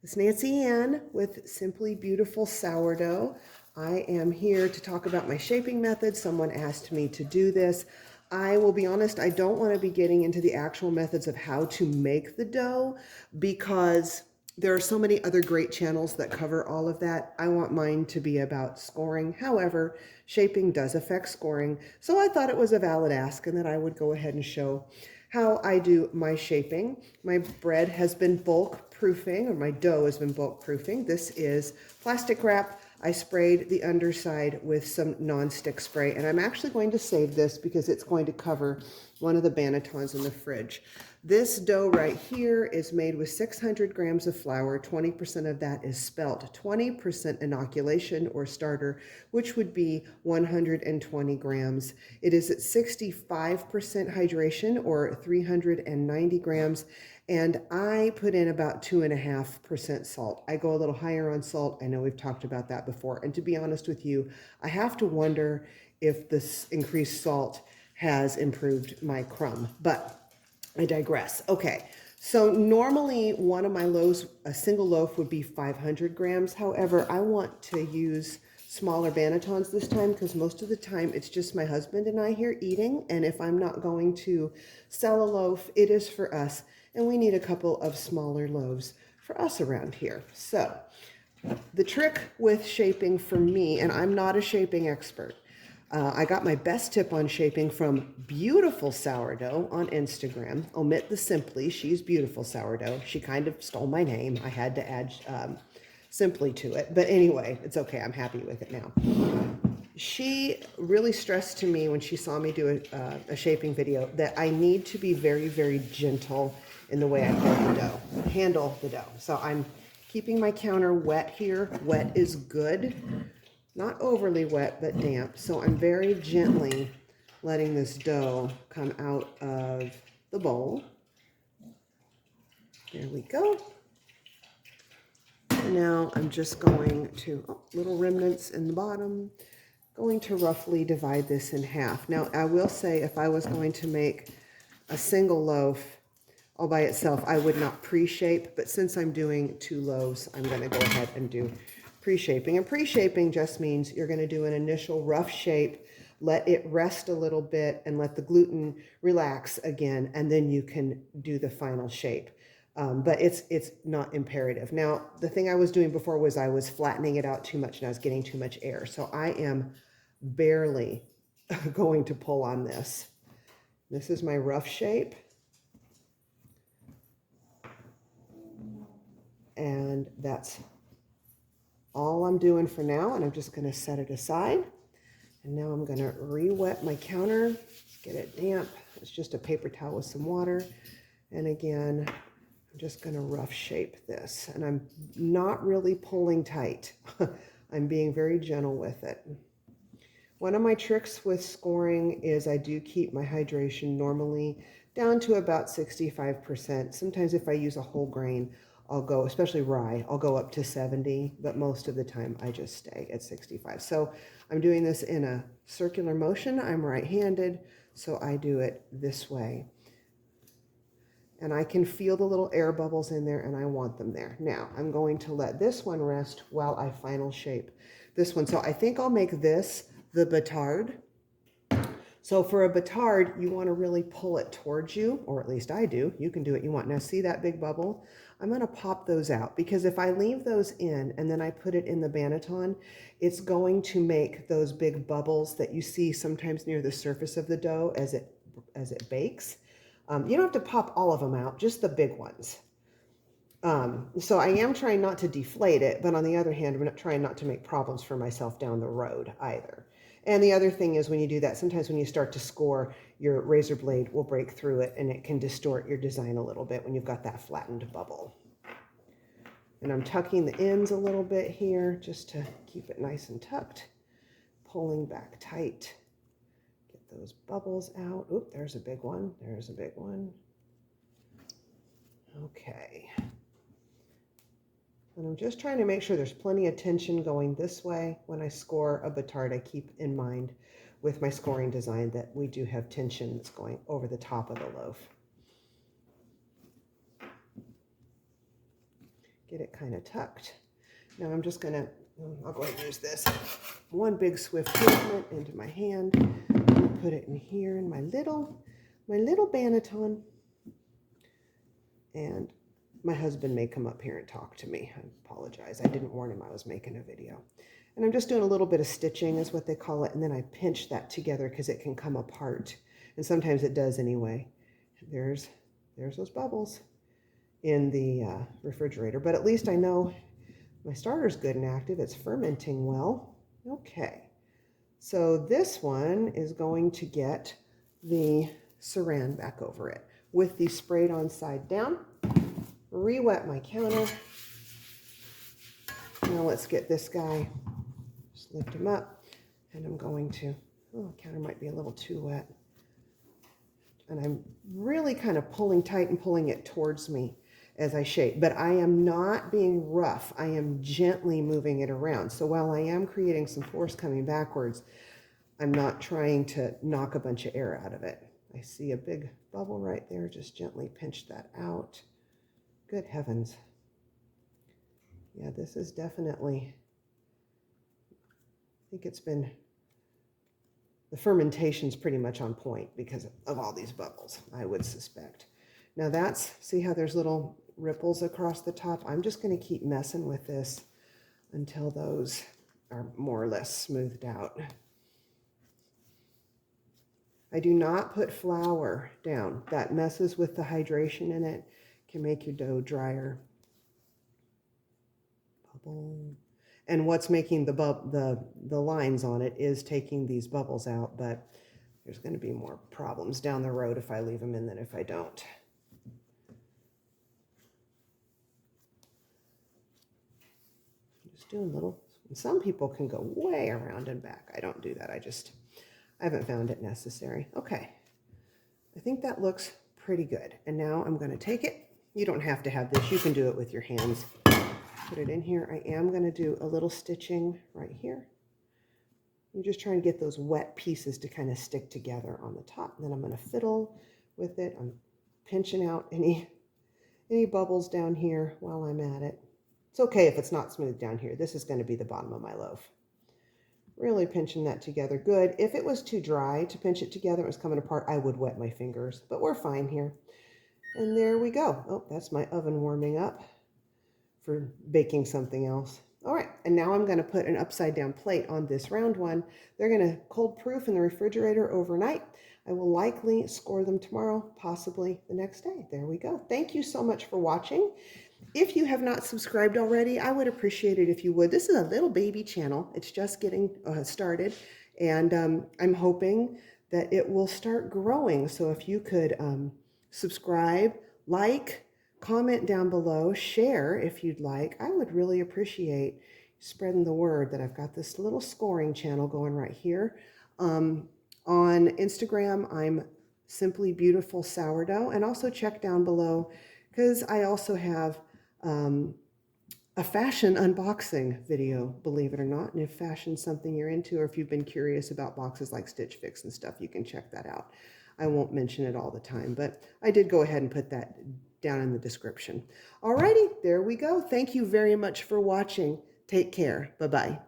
It's Nancy Ann with Simply Beautiful Sourdough. I am here to talk about my shaping method. Someone asked me to do this. I will be honest, I don't want to be getting into the actual methods of how to make the dough because there are so many other great channels that cover all of that. I want mine to be about scoring. However, shaping does affect scoring. So I thought it was a valid ask and that I would go ahead and show how I do my shaping. My bread has been bulk proofing, or my dough has been bulk proofing. This is plastic wrap. I sprayed the underside with some non-stick spray, and I'm actually going to save this because it's going to cover one of the Bannetons in the fridge. This dough right here is made with 600 grams of flour. 20% of that is spelt. 20% inoculation or starter, which would be 120 grams. It is at 65% hydration or 390 grams. And I put in about 2.5% salt. I go a little higher on salt. I know we've talked about that before. And to be honest with you, I have to wonder if this increased salt has improved my crumb, but I digress. Okay, so normally one of my loaves, a single loaf would be 500 grams. However, I want to use smaller Bannetons this time because most of the time it's just my husband and I here eating. And if I'm not going to sell a loaf, it is for us. And we need a couple of smaller loaves for us around here. So the trick with shaping for me, and I'm not a shaping expert, I got my best tip on shaping from Beautiful Sourdough on Instagram. Omit the Simply. She's Beautiful Sourdough. She kind of stole my name. I had to add Simply to it. But anyway, it's okay. I'm happy with it now. She really stressed to me when she saw me do a shaping video that I need to be very, very gentle in the way I handle the dough. So I'm keeping my counter wet here. Wet is good. Not overly wet, but damp. So I'm very gently letting this dough come out of the bowl. There we go. And now I'm just going to, little remnants in the bottom, going to roughly divide this in half. Now, I will say if I was going to make a single loaf all by itself, I would not pre-shape, but since I'm doing 2 loaves, I'm going to go ahead and do pre-shaping. And pre-shaping just means you're going to do an initial rough shape, let it rest a little bit, and let the gluten relax again, and then you can do the final shape. But it's not imperative. Now, the thing I was doing before was I was flattening it out too much, and I was getting too much air. So I am barely going to pull on this. This is my rough shape. And that's all I'm doing for now, and I'm just going to set it aside. And now I'm going to re-wet my counter, get it damp. It's just a paper towel with some water. And again, I'm just going to rough shape this. And I'm not really pulling tight. I'm being very gentle with it. One of my tricks with scoring is I do keep my hydration normally down to about 65%. Sometimes if I use a whole grain, I'll go, especially rye, I'll go up to 70, but most of the time I just stay at 65. So I'm doing this in a circular motion. I'm right-handed, so I do it this way. And I can feel the little air bubbles in there, and I want them there. Now, I'm going to let this one rest while I final shape this one. So I think I'll make this the Batard. So for a Batard, you want to really pull it towards you, or at least I do. You can do what you want. Now see that big bubble? I'm going to pop those out because if I leave those in and then I put it in the Banneton, it's going to make those big bubbles that you see sometimes near the surface of the dough as it bakes. You don't have to pop all of them out, just the big ones. So I am trying not to deflate it, but on the other hand, I'm not trying not to make problems for myself down the road either. And the other thing is when you do that, sometimes when you start to score, your razor blade will break through it and it can distort your design a little bit when you've got that flattened bubble. And I'm tucking the ends a little bit here just to keep it nice and tucked, pulling back tight. Get those bubbles out. Oop, there's a big one. There's a big one. Okay. And I'm just trying to make sure there's plenty of tension going this way. When I score a Batard, I keep in mind with my scoring design that we do have tension that's going over the top of the loaf. get it kind of tucked. Now I'm just gonna, I'll go ahead and use this. One big swift movement into my hand. Put it in here in my little Banneton. And my husband may come up here and talk to me. I apologize. I didn't warn him I was making a video. And I'm just doing a little bit of stitching is what they call it. And then I pinch that together because it can come apart. And sometimes it does anyway. There's those bubbles in the refrigerator. But at least I know my starter's good and active. It's fermenting well. Okay. So this one is going to get the saran back over it with the sprayed on side down. Re-wet my counter. Now let's get this guy, just lift him up, and I'm going to, oh, the counter might be a little too wet. And I'm really kind of pulling tight and pulling it towards me as I shape, but I am not being rough. I am gently moving it around. So while I am creating some force coming backwards, I'm not trying to knock a bunch of air out of it. I see a big bubble right there. Just gently pinch that out. Good heavens. Yeah, this is definitely, I think it's been, the fermentation's pretty much on point because of all these bubbles, I would suspect. Now that's, see how there's little ripples across the top? I'm just going to keep messing with this until those are more or less smoothed out. I do not put flour down. That messes with the hydration in it. Can make your dough drier. Bubble. And what's making the lines on it is taking these bubbles out, but there's going to be more problems down the road if I leave them in than if I don't. Just doing little, some people can go way around and back. I don't do that. I haven't found it necessary. Okay. I think that looks pretty good. And now I'm going to take it. You don't have to have this. You can do it with your hands. Put it in here. I am going to do a little stitching right here. I'm just trying to get those wet pieces to kind of stick together on the top. And then I'm going to fiddle with it. I'm pinching out any bubbles down here while I'm at it. It's okay if it's not smooth down here. This is going to be the bottom of my loaf. Really pinching that together good. If it was too dry to pinch it together, it was coming apart, I would wet my fingers, but we're fine here. And there we go. Oh, that's my oven warming up for baking something else. All right, and now I'm going to put an upside down plate on this round one. They're going to cold proof in the refrigerator overnight. I will likely score them tomorrow, possibly the next day. There we go. Thank you so much for watching. If you have not subscribed already, I would appreciate it if you would. This is a little baby channel. It's just getting started, and I'm hoping that it will start growing. So if you could subscribe, like, comment down below, share if you'd like. I would really appreciate spreading the word that I've got this little scoring channel going right here. On Instagram, I'm Simply Beautiful Sourdough, and also check down below because I also have a fashion unboxing video, believe it or not. And if fashion's something you're into, or if you've been curious about boxes like Stitch Fix and stuff, you can check that out. I won't mention it all the time, but I did go ahead and put that down in the description. Alrighty, there we go. Thank you very much for watching. Take care. Bye-bye.